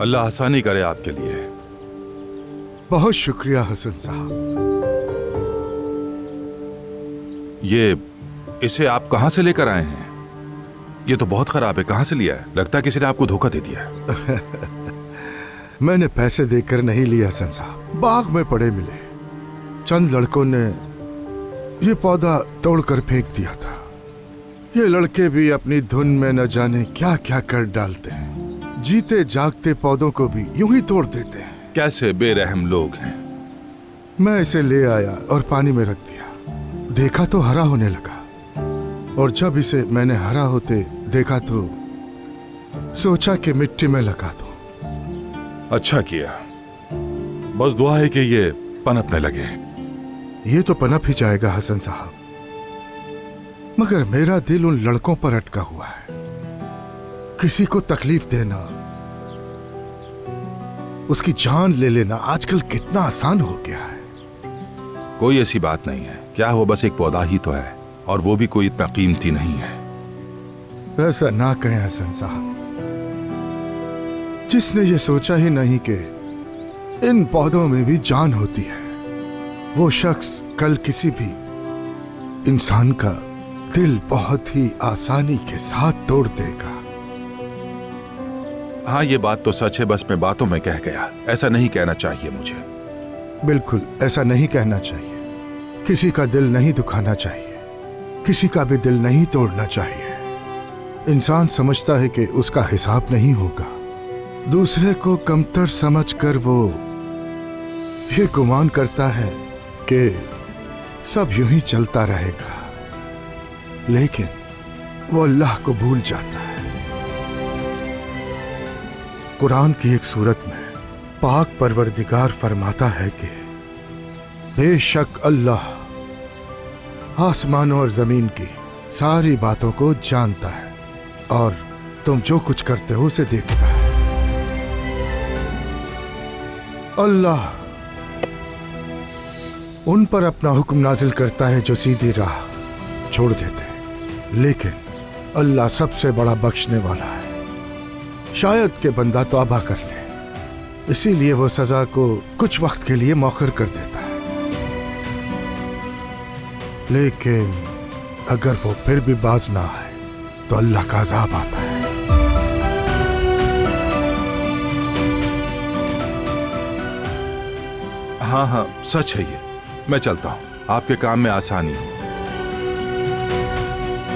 अल्लाह आसानी करे आपके लिए। बहुत शुक्रिया हसन साहब। इसे आप कहां से लेकर आए हैं? ये तो बहुत खराब है। कहां से लिया है? लगता है किसी ने आपको धोखा दे दिया है। मैंने पैसे देकर नहीं लिए हसन साहब, बाग में पड़े मिले। चंद लड़कों ने ये पौधा तोड़कर फेंक दिया था। ये लड़के भी अपनी धुन में न जाने क्या क्या कर डालते हैं। जीते जागते पौधों को भी यूं ही तोड़ देते हैं। कैसे बेरहम लोग हैं। मैं इसे ले आया और पानी में रख दिया। देखा तो हरा होने लगा, और जब इसे मैंने हरा होते देखा तो सोचा कि मिट्टी में लगा दूं। अच्छा किया। बस दुआ है कि ये पनपने लगे। ये तो पनप ही जाएगा हसन साहब, मगर मेरा दिल उन लड़कों पर अटका हुआ है। किसी को तकलीफ देना, उसकी जान ले लेना आजकल कितना आसान हो गया है। कोई ऐसी बात नहीं है। क्या हुआ, बस एक पौधा ही तो है, और वो भी कोई इतना कीमती नहीं है। ऐसा ना कहें हसन साहब। जिसने ये सोचा ही नहीं कि इन पौधों में भी जान होती है, वो शख्स कल किसी भी इंसान का दिल बहुत ही आसानी के साथ तोड़ देगा। हाँ, ये बात तो सच है, बस मैं बातों में कह गया। ऐसा नहीं कहना चाहिए मुझे। बिल्कुल ऐसा नहीं कहना चाहिए। किसी का दिल नहीं दुखाना चाहिए, किसी का भी दिल नहीं तोड़ना चाहिए। इंसान समझता है कि उसका हिसाब नहीं होगा। दूसरे को कमतर समझकर वो ये गुमान करता है कि सब यूं ही चलता रहेगा, लेकिन वो अल्लाह को भूल जाता है। कुरान की एक सूरत में पाक परवरदिगार फरमाता है कि बेशक अल्लाह आसमानों और जमीन की सारी बातों को जानता है, और तुम जो कुछ करते हो उसे देखता है। अल्लाह उन पर अपना हुक्म नाजिल करता है जो सीधी राह छोड़ देते हैं, लेकिन अल्लाह सबसे बड़ा बख्शने वाला है। शायद के बंदा तौबा कर ले, इसीलिए वो सजा को कुछ वक्त के लिए मौखर कर देता है। लेकिन अगर वो फिर भी बाज ना आए तो अल्लाह का अज़ाब आता है। हाँ हाँ, सच है ये। मैं चलता हूँ, आपके काम में आसानी हो।